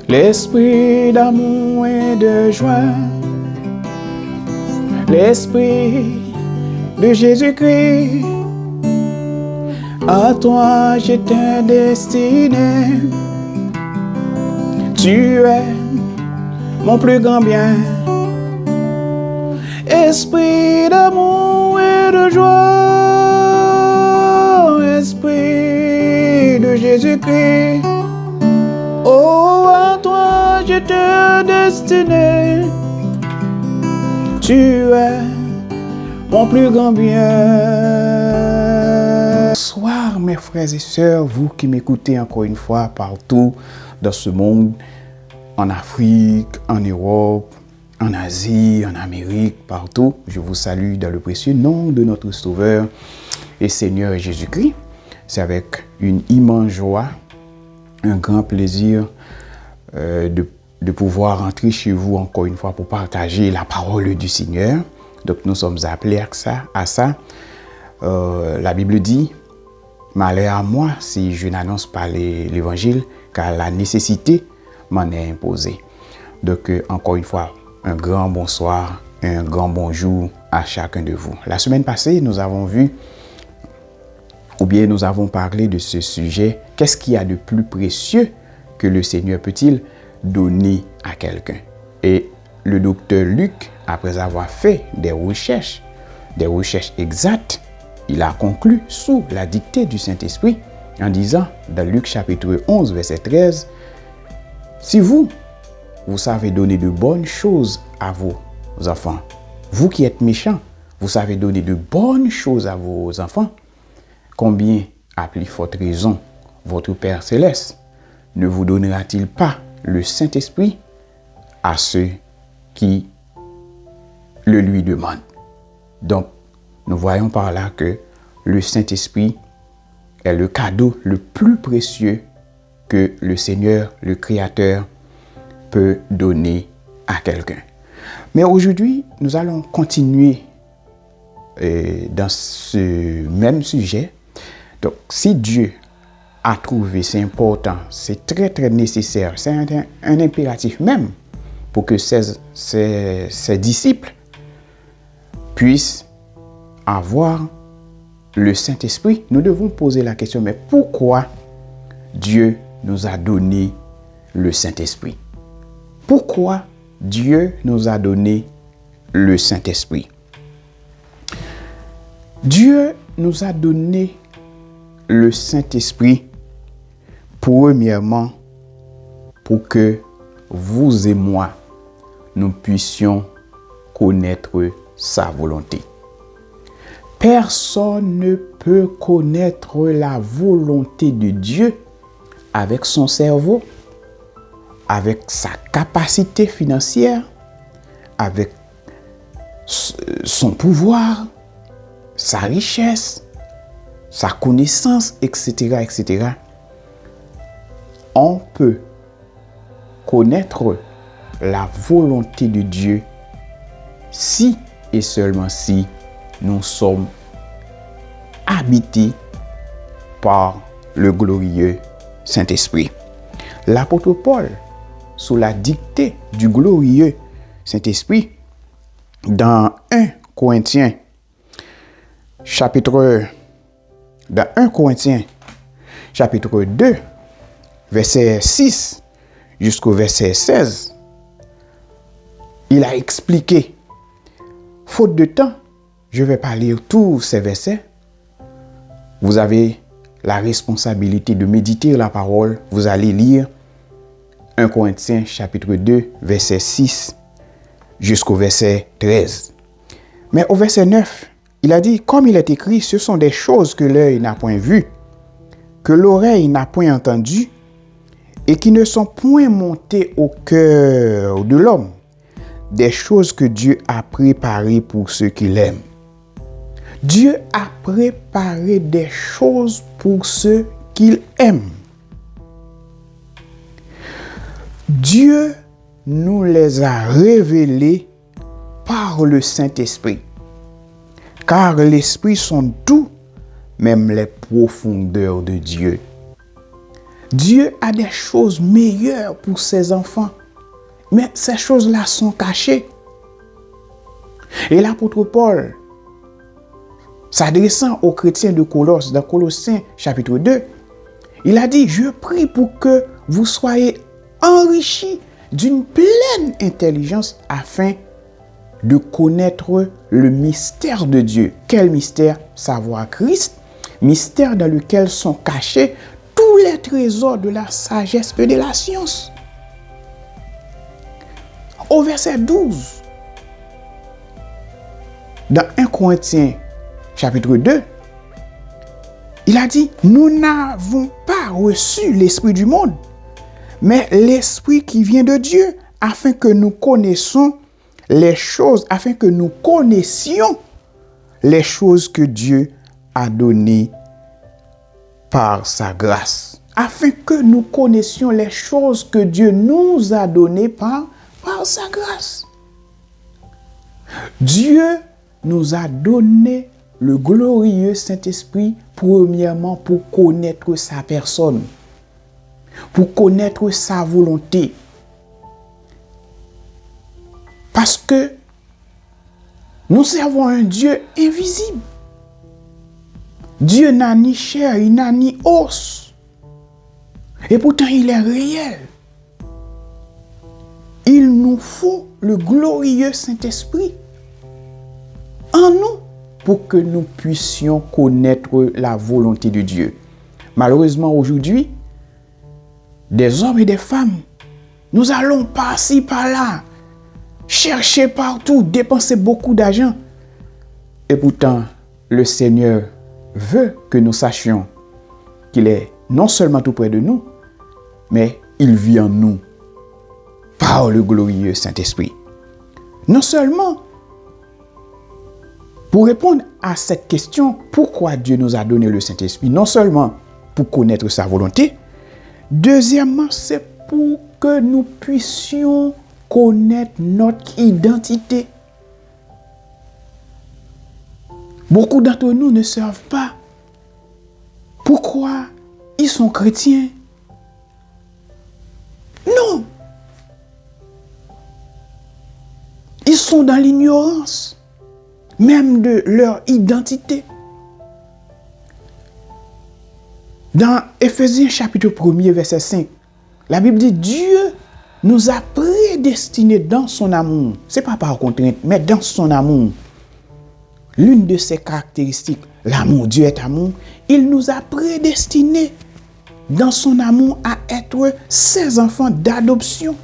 L'esprit d'amour et de joie, l'esprit de Jésus-Christ, à toi j'étais destiné. Tu es mon plus grand bien. Esprit d'amour et de joie, esprit de Jésus-Christ, oh, à toi j'étais destiné. Tu es mon plus grand bien. Bonsoir mes frères et sœurs, vous qui m'écoutez encore une fois partout dans ce monde, en Afrique, en Europe, en Asie, en Amérique, partout. Je vous salue dans le précieux nom de notre Sauveur et Seigneur Jésus-Christ. C'est avec une immense joie, un grand plaisir de pouvoir entrer chez vous encore une fois pour partager la parole du Seigneur. Donc nous sommes appelés à ça. La Bible dit, malheur à moi si je n'annonce pas l'évangile, car la nécessité m'en est imposée. Donc encore une fois, un grand bonsoir, un grand bonjour à chacun de vous. La semaine passée, nous avons parlé de ce sujet. Qu'est-ce qu'il y a de plus précieux que le Seigneur peut-il donner à quelqu'un? Et le docteur Luc, après avoir fait des recherches exactes, il a conclu sous la dictée du Saint-Esprit en disant dans Luc chapitre 11, verset 13, « Si vous savez donner de bonnes choses à vos enfants, vous qui êtes méchants, vous savez donner de bonnes choses à vos enfants, combien à plus forte raison votre Père Céleste ne vous donnera-t-il pas le Saint-Esprit à ceux qui le lui demandent? » Donc, nous voyons par là que le Saint-Esprit est le cadeau le plus précieux que le Seigneur, le Créateur, peut donner à quelqu'un. Mais aujourd'hui, nous allons continuer dans ce même sujet. Donc, si Dieu a trouvé, c'est important, c'est très très nécessaire, c'est un impératif même pour que ses disciples puissent avoir le Saint-Esprit, nous devons poser la question, mais pourquoi Dieu nous a donné le Saint-Esprit? Pourquoi Dieu nous a donné le Saint-Esprit? Dieu nous a donné le Saint-Esprit premièrement pour que vous et moi, nous puissions connaître sa volonté. Personne ne peut connaître la volonté de Dieu avec son cerveau, avec sa capacité financière, avec son pouvoir, sa richesse, sa connaissance, etc., etc. On peut connaître la volonté de Dieu si et seulement si nous sommes habités par le glorieux Saint-Esprit. L'apôtre Paul, sous la dictée du glorieux Saint-Esprit, dans 1 Corinthiens, chapitre 2, verset 6 jusqu'au verset 16, il a expliqué, faute de temps, je ne vais pas lire tous ces versets. Vous avez la responsabilité de méditer la parole. Vous allez lire 1 Corinthiens chapitre 2, verset 6 jusqu'au verset 13. Mais au verset 9, il a dit, comme il est écrit, ce sont des choses que l'œil n'a point vues, que l'oreille n'a point entendues, et qui ne sont point montées au cœur de l'homme, des choses que Dieu a préparées pour ceux qui l'aiment. Dieu a préparé des choses pour ceux qu'il aime. Dieu nous les a révélées par le Saint-Esprit. Car l'Esprit sont doux, même les profondeurs de Dieu. Dieu a des choses meilleures pour ses enfants. Mais ces choses-là sont cachées. Et l'apôtre Paul, s'adressant aux chrétiens de Colosse, dans Colossiens chapitre 2, il a dit, je prie pour que vous soyez enrichis d'une pleine intelligence afin de connaître le mystère de Dieu. Quel mystère? Savoir Christ, mystère dans lequel sont cachés tous les trésors de la sagesse et de la science. Au verset 12, dans 1 Corinthiens chapitre 2, il a dit, nous n'avons pas reçu l'esprit du monde, mais l'esprit qui vient de Dieu, afin que nous connaissions les choses que Dieu a données par sa grâce. Afin que nous connaissions les choses que Dieu nous a données par sa grâce. Dieu nous a donné le glorieux Saint-Esprit, premièrement pour connaître sa personne, pour connaître sa volonté. Parce que nous servons un Dieu invisible. Dieu n'a ni chair, il n'a ni os. Et pourtant, il est réel. Il nous faut le glorieux Saint-Esprit en nous pour que nous puissions connaître la volonté de Dieu. Malheureusement, aujourd'hui, des hommes et des femmes, nous allons par-ci, par-là, chercher partout, dépenser beaucoup d'argent. Et pourtant, le Seigneur veut que nous sachions qu'il est non seulement tout près de nous, mais il vit en nous par le glorieux Saint-Esprit. Non seulement, pour répondre à cette question, pourquoi Dieu nous a donné le Saint-Esprit, non seulement pour connaître sa volonté, deuxièmement, c'est pour que nous puissions connaître notre identité. Beaucoup d'entre nous ne savent pas pourquoi ils sont chrétiens. Non. Ils sont dans l'ignorance, même de leur identité. Dans Éphésiens chapitre 1er, verset 5, la Bible dit, Dieu nous a prédestinés dans son amour. Ce n'est pas par contrainte, mais dans son amour. L'une de ses caractéristiques, l'amour, Dieu est amour, il nous a prédestinés dans son amour à être ses enfants d'adoption.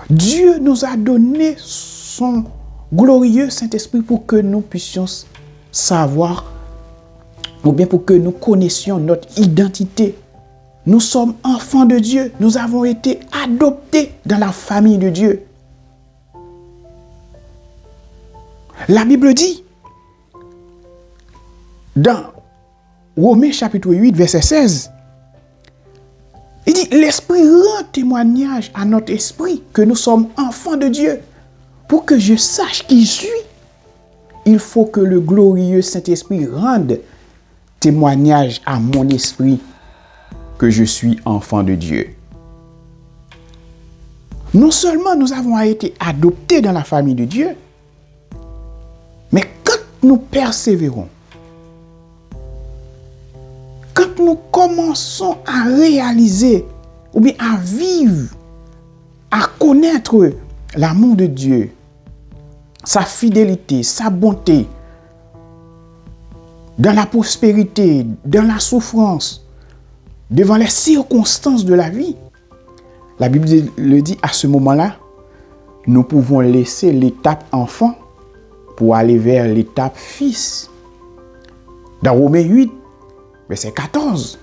Dieu nous a donné son glorieux Saint-Esprit pour que nous puissions savoir, ou bien pour que nous connaissions notre identité. Nous sommes enfants de Dieu. Nous avons été adoptés dans la famille de Dieu. La Bible dit, dans Romains chapitre 8, verset 16, il dit, l'Esprit rend témoignage à notre esprit que nous sommes enfants de Dieu. Pour que je sache qui je suis, il faut que le glorieux Saint-Esprit rende témoignage à mon esprit que je suis enfant de Dieu. Non seulement nous avons été adoptés dans la famille de Dieu, mais quand nous persévérons, quand nous commençons à réaliser ou bien à vivre, à connaître l'amour de Dieu, sa fidélité, sa bonté, dans la prospérité, dans la souffrance, devant les circonstances de la vie, la Bible le dit, à ce moment-là, nous pouvons laisser l'étape enfant pour aller vers l'étape fils. Dans Romains 8, verset 14,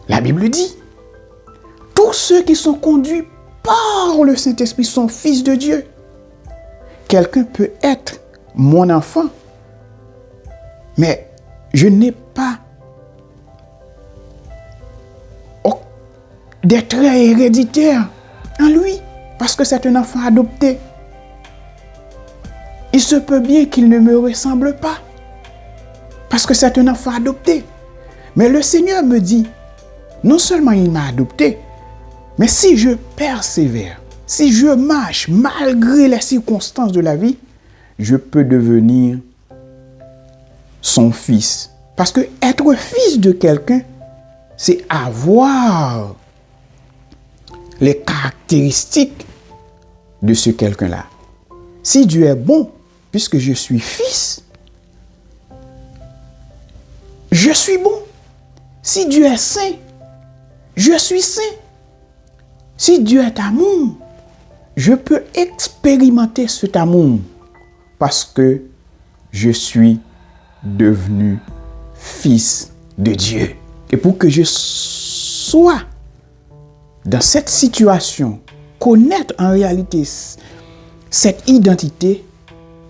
la Bible dit, tous ceux qui sont conduits par le Saint-Esprit sont fils de Dieu. Quelqu'un peut être mon enfant, mais je n'ai pas des traits héréditaires en lui, parce que c'est un enfant adopté. Il se peut bien qu'il ne me ressemble pas, parce que c'est un enfant adopté. Mais le Seigneur me dit, non seulement il m'a adopté, mais si je persévère, si je marche malgré les circonstances de la vie, je peux devenir son fils. Parce que être fils de quelqu'un, c'est avoir les caractéristiques de ce quelqu'un-là. Si Dieu est bon, puisque je suis fils, je suis bon. Si Dieu est saint, je suis saint. Si Dieu est amour, je peux expérimenter cet amour parce que je suis devenu fils de Dieu. Et pour que je sois dans cette situation, connaître en réalité cette identité,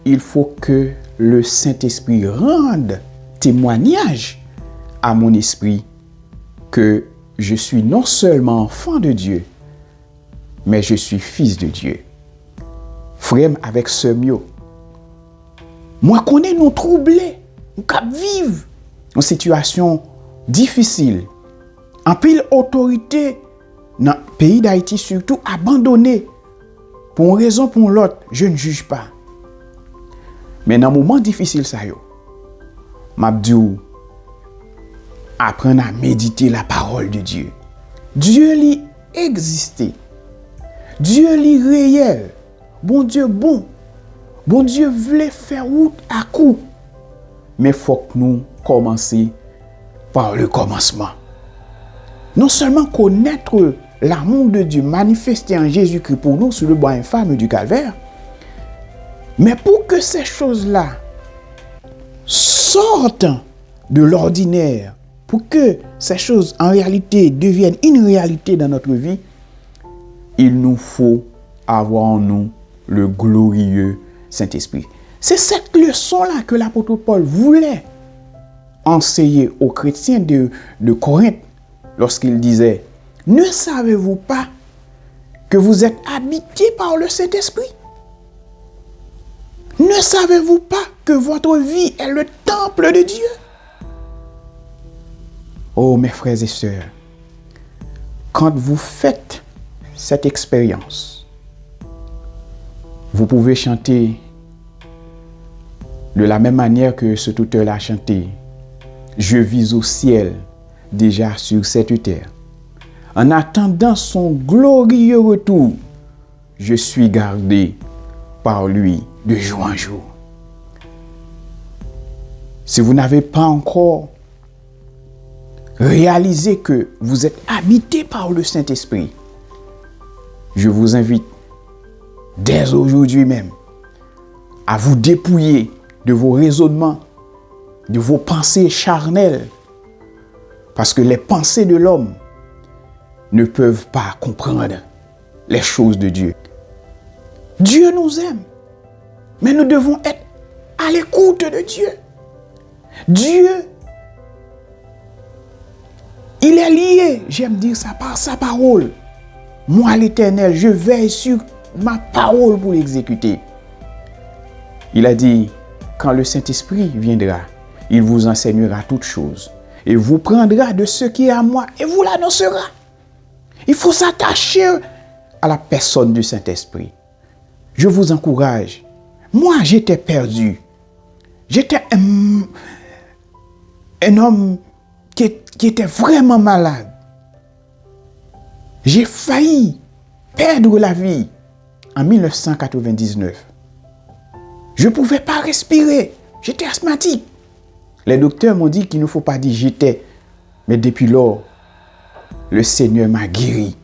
il faut que le Saint-Esprit rende témoignage à mon esprit que je suis non seulement enfant de Dieu, mais je suis fils de Dieu. Frère avec ce mieux, moi connais nous troublés, nous cap vivre en situation difficile, en pile autorité dans le pays d'Haïti surtout abandonné pour une raison pour l'autre, je ne juge pas. Mais dans un moment difficile ça yo, m'a dit apprendre à méditer la parole de Dieu. Dieu lui existait. Dieu lui réel. Bon Dieu bon. Bon Dieu voulait faire route à coup. Mais il faut que nous commencions par le commencement. Non seulement connaître l'amour de Dieu manifesté en Jésus-Christ pour nous sur le bois infâme du calvaire, mais pour que ces choses-là sortent de l'ordinaire, pour que ces choses en réalité deviennent une réalité dans notre vie, il nous faut avoir en nous le glorieux Saint-Esprit. C'est cette leçon-là que l'apôtre Paul voulait enseigner aux chrétiens de Corinthe lorsqu'il disait « Ne savez-vous pas que vous êtes habités par le Saint-Esprit? Ne savez-vous pas que votre vie est le temple de Dieu? » Oh mes frères et sœurs, quand vous faites cette expérience, vous pouvez chanter de la même manière que ce auteur l'a chanté. Je vis au ciel, déjà sur cette terre. En attendant son glorieux retour, je suis gardé par lui de jour en jour. Si vous n'avez pas encore réalisé que vous êtes habité par le Saint-Esprit, je vous invite dès aujourd'hui même à vous dépouiller de vos raisonnements, de vos pensées charnelles, parce que les pensées de l'homme ne peuvent pas comprendre les choses de Dieu. Dieu nous aime, mais nous devons être à l'écoute de Dieu. Dieu, il est lié, j'aime dire ça, par sa parole. Moi, l'Éternel, je veille sur ma parole pour l'exécuter. Il a dit, quand le Saint-Esprit viendra, il vous enseignera toutes choses et vous prendra de ce qui est à moi et vous l'annoncera. Il faut s'attacher à la personne du Saint-Esprit. Je vous encourage. Moi, j'étais perdu. J'étais un homme qui était vraiment malade. J'ai failli perdre la vie en 1999. Je ne pouvais pas respirer. J'étais asthmatique. Les docteurs m'ont dit qu'il ne faut pas dire j'étais. Mais depuis lors, le Seigneur m'a guéri.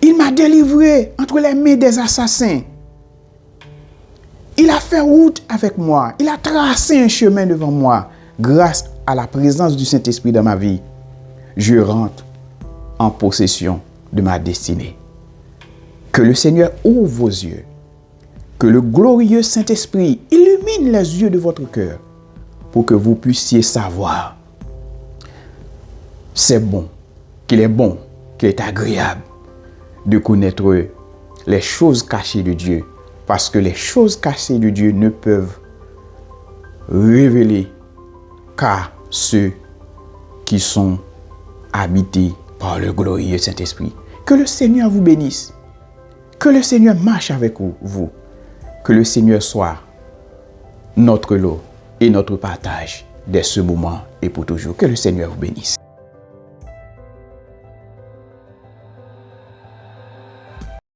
Il m'a délivré entre les mains des assassins. Il a fait route avec moi. Il a tracé un chemin devant moi. Grâce à la présence du Saint-Esprit dans ma vie, je rentre en possession de ma destinée. Que le Seigneur ouvre vos yeux. Que le glorieux Saint-Esprit illumine les yeux de votre cœur pour que vous puissiez savoir. C'est bon, qu'il est agréable de connaître les choses cachées de Dieu, parce que les choses cachées de Dieu ne peuvent révéler qu'à ceux qui sont habités par le glorieux Saint-Esprit. Que le Seigneur vous bénisse. Que le Seigneur marche avec vous. Que le Seigneur soit notre lot et notre partage dès ce moment et pour toujours. Que le Seigneur vous bénisse.